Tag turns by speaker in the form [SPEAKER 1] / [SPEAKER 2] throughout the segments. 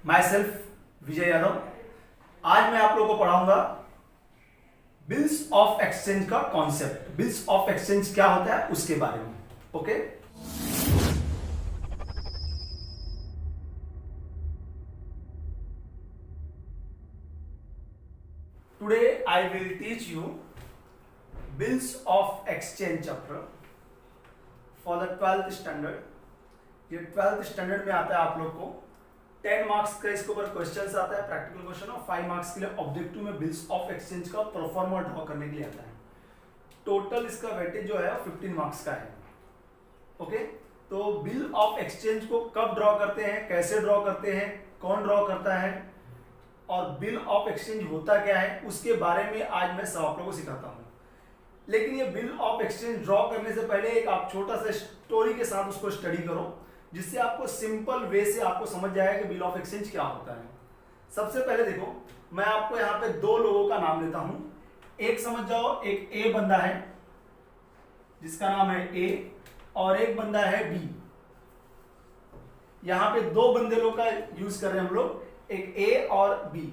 [SPEAKER 1] My self Vijay Yadav. आज मैं आप लोगों को पढ़ाऊंगा बिल्स ऑफ एक्सचेंज का कॉन्सेप्ट। बिल्स ऑफ एक्सचेंज क्या होता है उसके बारे में। Okay, today I will teach you bills of exchange chapter for the 12th standard. ये 12th स्टैंडर्ड में आता है आप लोग को 10 मार्क्स का इसके ऊपर क्वेश्चन आता है, प्रैक्टिकल क्वेश्चन, और 5 मार्क्स के लिए ऑब्जेक्टिव में बिल्स ऑफ एक्सचेंज का प्रोफार्मा ड्रॉ करने के लिए आता है। टोटल इसका वेटेज जो है 15 मार्क्स का है। ओके, तो बिल ऑफ एक्सचेंज को कब ड्रॉ करते हैं, कैसे ड्रॉ करते हैं, कौन ड्रॉ करता है और बिल ऑफ एक्सचेंज होता क्या है, उसके बारे में आज मैं सब आप लोगों को सिखाता हूँ। लेकिन ये बिल ऑफ एक्सचेंज ड्रॉ करने से पहले एक आप छोटा सा स्टोरी के साथ उसको स्टडी करो, जिससे आपको सिंपल वे से आपको समझ जाएगा कि बिल ऑफ एक्सचेंज क्या होता है। सबसे पहले देखो, मैं आपको यहाँ पे दो लोगों का नाम लेता हूं। एक समझ जाओ, एक ए बंदा है जिसका नाम है ए, और एक बंदा है बी। यहां पे दो बंदे लोग का यूज कर रहे हैं हम लोग, एक ए और बी।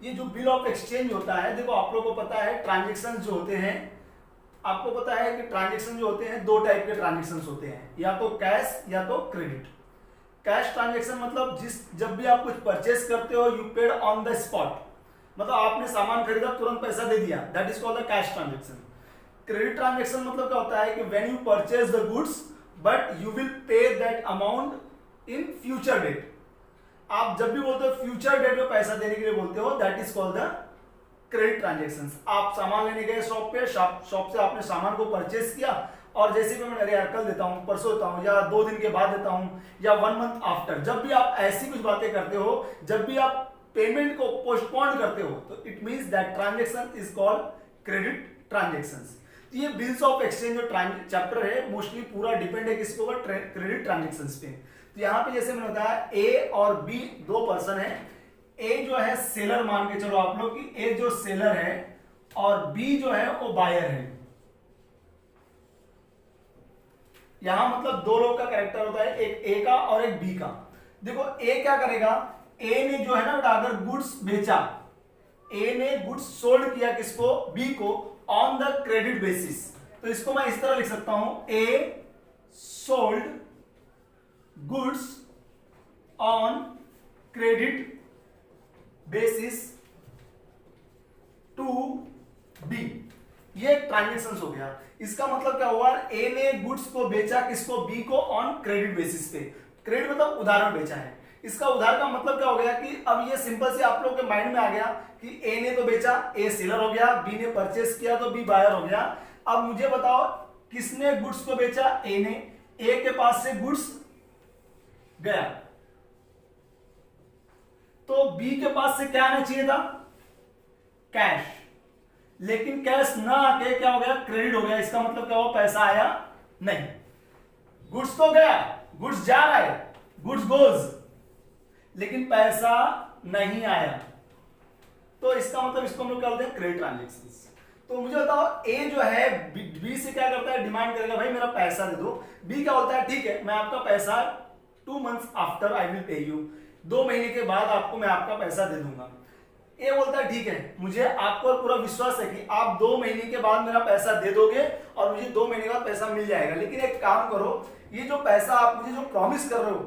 [SPEAKER 1] ये जो बिल ऑफ एक्सचेंज होता है, देखो आप लोगों को पता है ट्रांजेक्शन जो होते हैं, आपको पता है कि ट्रांजेक्शन जो होते हैं दो टाइप के ट्रांजेक्शन होते हैं, या तो कैश या तो क्रेडिट। कैश ट्रांजेक्शन मतलब जब भी आप कुछ परचेस करते हो, you paid on the spot, मतलब आपने सामान खरीदा तुरंत पैसा दे दिया, that is called the cash transaction. Credit transaction मतलब क्या होता है कि when you purchase the goods but you will pay that amount in future date. आप जब भी बोलते हो फ्यूचर डेट में पैसा देने के लिए बोलते हो, that is called the credit transaction. आप सामान लेने गए शॉप पे, शॉप से आपने सामान को परचेस किया, और जैसे भी मैं अरे यार कल देता हूं, परसों देता हूं, या 2 दिन के बाद देता हूं, या 1 मंथ आफ्टर, जब भी आप ऐसी कुछ बातें करते हो, जब भी आप पेमेंट को पोस्टपोन करते हो, तो it means that transaction is called credit transactions. तो ये बिल्स ऑफ एक्सचेंज जो चैप्टर है मोस्टली पूरा डिपेंड है किसके ऊपर, क्रेडिट ट्रांजेक्शंस पे। तो यहाँ पे जैसे मैंने बताया ए और बी दो पर्सन है। ए जो है सेलर मान के चलो आप लोग कि ए जो सेलर है, और बी जो है वो बायर है। यहां मतलब दो लोग का कैरेक्टर होता है, एक ए का और एक बी का। देखो ए क्या करेगा, ए ने जो है ना बेटा अगर गुड्स बेचा, ए ने गुड्स सोल्ड किया किसको, बी को, ऑन द क्रेडिट बेसिस। तो इसको मैं इस तरह लिख सकता हूं, a sold goods on credit basis to be. ये ट्रांजेक्शन हो गया। इसका मतलब क्या हुआ, ए ने गुड्स को बेचा किसको, बी को, ऑन क्रेडिट बेसिस पे। क्रेडिट मतलब उधार में बेचा है। इसका उधार का मतलब क्या हो गया कि अब ये सिंपल से आप लोग के माइंड में आ गया कि ए ने तो बेचा, ए सेलर हो गया, बी ने परचेस किया तो बी बायर हो गया। अब मुझे बताओ किसने गुड्स को बेचा, ए ने। ए के पास से गुड्स गया, तो बी के पास से क्या आना चाहिए था, कैश। लेकिन कैश ना आके क्या हो गया, क्रेडिट हो गया। इसका मतलब क्या हुआ, पैसा आया नहीं। गुड्स तो गया, गुड्स जा रहा है, गुड्स गोज, लेकिन पैसा नहीं आया। तो इसका मतलब इसको हम लोग क्या बोलते हैं, क्रेडिट ट्रांजेक्शंस। तो मुझे बताओ ए जो है बी से क्या करता है, डिमांड करेगा भाई मेरा पैसा दे दो। बी क्या बोलता है, ठीक है मैं आपका पैसा 2 मंथ्स आफ्टर आई विल पे यू, 2 महीने के बाद आपको मैं आपका पैसा दे दूंगा। ए बोलता है ठीक है मुझे आप पर पूरा विश्वास है कि आप 2 महीने के बाद मेरा पैसा दे दोगे और मुझे 2 महीने के बाद पैसा मिल जाएगा। लेकिन एक काम करो, ये जो पैसा आप मुझे जो प्रॉमिस कर रहे हो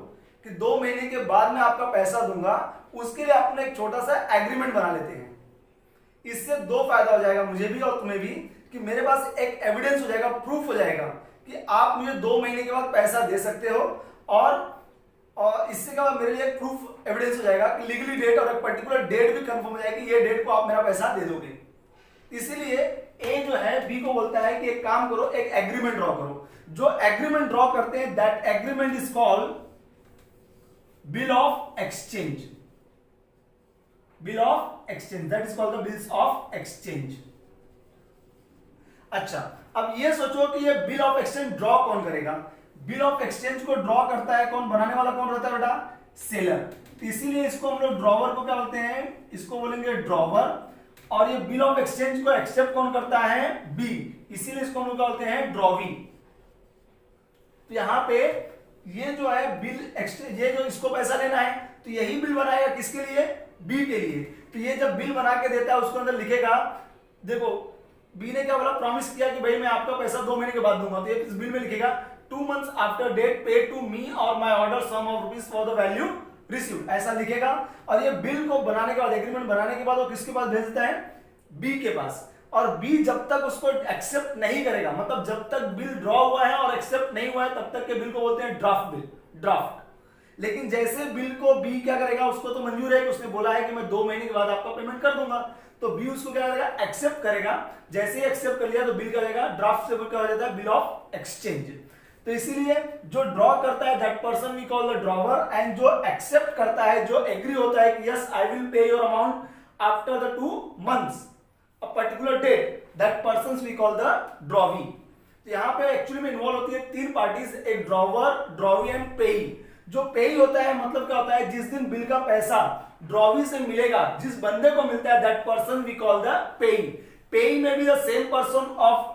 [SPEAKER 1] कि 2 महीने के बाद मैं आपका पैसा दूंगा, उसके लिए अपने एक छोटा सा एग्रीमेंट बना लेते हैं। इससे 2 फायदा हो जाएगा, मुझे भी और तुम्हें भी, कि मेरे पास एक एविडेंस हो जाएगा, प्रूफ हो जाएगा कि आप मुझे 2 महीने के बाद पैसा दे सकते हो, और इससे क्या मेरे लिए प्रूफ एविडेंस हो जाएगा कि लीगली डेट और एक पर्टिकुलर डेट भी कंफर्म हो जाएगी, ये डेट को आप मेरा पैसा दे दोगे। इसीलिए ए जो है बी को बोलता है कि एक काम करो, एक एग्रीमेंट ड्रॉ करो। जो एग्रीमेंट ड्रॉ करते हैं that agreement is called bill of exchange. Bill of exchange, that is called the bills of exchange. अच्छा, अब ये सोचो कि ये बिल ऑफ एक्सचेंज ड्रॉ कौन करेगा। बिल ऑफ एक्सचेंज को ड्रॉ करता है कौन, बनाने वाला कौन रहता है बेटा, सेलर। इसीलिए इसको हम लोग ड्रॉवर को क्या बोलते हैं, इसको बोलेंगे ड्रॉवर। और ये बिल ऑफ एक्सचेंज को एक्सेप्ट कौन करता है, बी, इसीलिए इसको हम लोग क्या बोलते हैं, ड्रॉवी। तो यहां पे ये जो है बिल एक्सचेंज, ये जो इसको पैसा लेना है तो यही बिल बनाएगा किसके लिए, बी के लिए। तो ये जब बिल बना के देता है उसको अंदर लिखेगा, देखो बी ने क्या बोला, प्रॉमिस किया कि भाई मैं आपका पैसा 2 महीने के बाद दूंगा, तो ये इस बिल में लिखेगा 2 months after date pay to me और my order sum of rupees for the value received, ऐसा लिखेगा। और ये बिल को बनाने के बाद, एग्रीमेंट बनाने के बाद वो किसके पास भेज देता है, बी के पास। और बी जब तक उसको एक्सेप्ट नहीं करेगा, मतलब जब तक बिल ड्रॉ हुआ है और एक्सेप्ट नहीं हुआ है तब तक के बिल को बोलते हैं ड्राफ्ट बिल, ड्राफ्ट। लेकिन जैसे बिल को बी क्या करेगा, उसको तो मंजूर है कि उसने बोला है कि मैं 2 महीने के बाद आपका पेमेंट कर दूंगा, तो बी उसको क्या करेगा, एक्सेप्ट करेगा। जैसे ही एक्सेप्ट कर लिया तो बिल क्या करेगा, ड्राफ्ट से क्या हो जाता है, बिल ऑफ एक्सचेंज। तो इसीलिए जो ड्रॉ करता है that person we call the drawer, and जो एक्सेप्ट करता है, जो एग्री होता है कि yes I will pay your amount after the 2 months a particular date, that person we call the drawee. तो यहां पे एक्चुअली में इन्वॉल्व होती है 3 पार्टीज, एक ड्रॉवर, ड्रॉवी एंड पेई। जो पेई होता है मतलब क्या होता है, जिस दिन बिल का पैसा ड्रॉवी से मिलेगा, जिस बंदे को मिलता है that person we call the payee. Payee में भी the same person of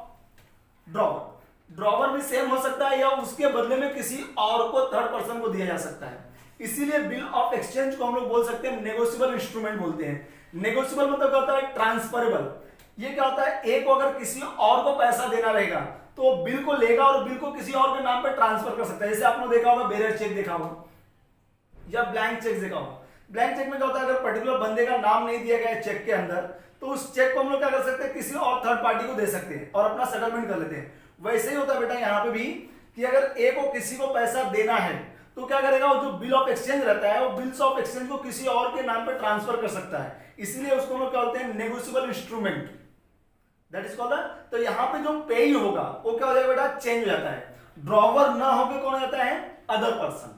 [SPEAKER 1] drawer, drawer भी सेम हो सकता है या उसके बदले में किसी और को, थर्ड पर्सन को दिया जा सकता है। इसीलिए बिल ऑफ एक्सचेंज को हम लोग बोल सकते हैं नेगोशिएबल इंस्ट्रूमेंट बोलते हैं। नेगोशिएबल मतलब क्या होता है, ट्रांसफरेबल। ये क्या होता है, एक को अगर किसी और को पैसा देना रहेगा तो बिल को लेगा और बिल को किसी और के नाम पे ट्रांसफर कर सकता है। जैसे आपने देखा होगा बेरेट चेक देखा होगा या ब्लैंक चेक देखा होगा। ब्लैंक चेक में क्या होता है, अगर पर्टिकुलर बंदे का नाम नहीं दिया गया है चेक के अंदर, तो उस चेक को हम लोग क्या कर सकते हैं, किसी और थर्ड पार्टी को दे सकते हैं और अपना सेटलमेंट कर लेते हैं। वैसे ही होता है बेटा यहाँ पे भी कि अगर ए को किसी को पैसा देना है तो क्या करेगा, वो जो बिल ऑफ एक्सचेंज रहता है वो बिल्स ऑफ एक्सचेंज को किसी और के नाम पे ट्रांसफर कर सकता है। इसीलिए उसको हम लोग क्या बोलते हैं, negotiable instrument, that is called. तो यहाँ पे जो पेई होगा वो क्या हो जाएगा बेटा, चेंज हो जाता है। ड्रॉवर ना होकर कौन हो जाता है, अदर पर्सन।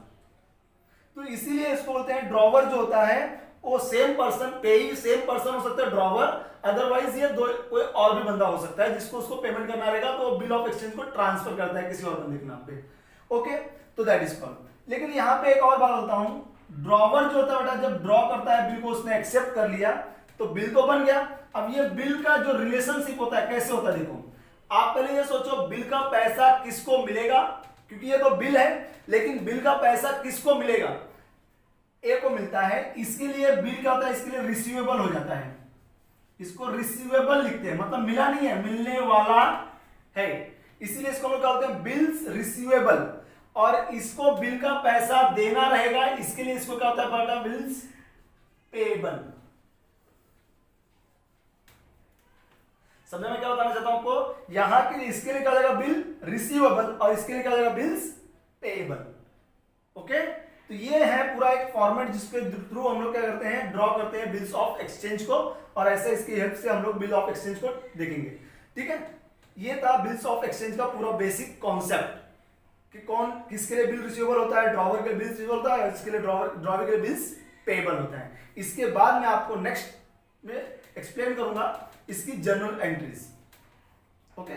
[SPEAKER 1] तो इसीलिए इसको बोलते हैं ड्रॉवर जो होता है वो सेम पर्सन, पेई सेम पर्सन हो सकता है ड्रॉवर, अदरवाइज ये दो कोई और भी बंदा हो सकता है जिसको उसको पेमेंट करना रहेगा तो बिल ऑफ एक्सचेंज को ट्रांसफर करता है किसी और बंदे के नाम पे। ओके, तो दैट इज कॉल्ड। लेकिन यहाँ पे एक और बात होता हूं, ड्रॉवर जो होता है बेटा, जब ड्रॉ करता है बिल को, उसने एक्सेप्ट कर लिया तो बिल तो बन गया। अब ये बिल का जो रिलेशनशिप होता है कैसे होता है, देखो आप पहले ये सोचो बिल का पैसा किसको मिलेगा, क्योंकि ये तो बिल है, लेकिन बिल का पैसा किसको मिलेगा, ए को मिलता है। इसके लिए बिल क्या होता है, इसके लिए रिसीवेबल हो जाता है, इसको रिसीवेबल लिखते हैं, मतलब मिला नहीं है, मिलने वाला है। इसीलिए इसको हम क्या बोलते हैं, बिल्स रिसीवेबल। और इसको बिल का पैसा देना रहेगा, इसके लिए इसको क्या होता है, बिल्स पेबल। समझ में क्या बताना चाहता हूं आपको, यहां के इसके लिए क्या हो जाएगा, बिल रिसीवेबल, और इसके लिए क्या हो जाएगा, बिल्स पेबल। ओके, तो ये है पूरा एक फॉर्मेट जिसके थ्रू हम लोग क्या करते हैं, ड्रॉ करते हैं बिल्स ऑफ एक्सचेंज को, और ऐसे इसकी हेल्प से हम लोग बिल ऑफ एक्सचेंज को देखेंगे। ठीक है, ये था बिल्स ऑफ एक्सचेंज का पूरा बेसिक कॉन्सेप्ट कि कौन किसके लिए बिल रिसीवेबल होता है, ड्रॉवर के बिल रिसीवेबल होता है, इसके लिए ड्रॉवर के बिल्स पेबल होता है। इसके बाद मैं आपको नेक्स्ट में एक्सप्लेन करूंगा इसकी जर्नल एंट्रीज। ओके।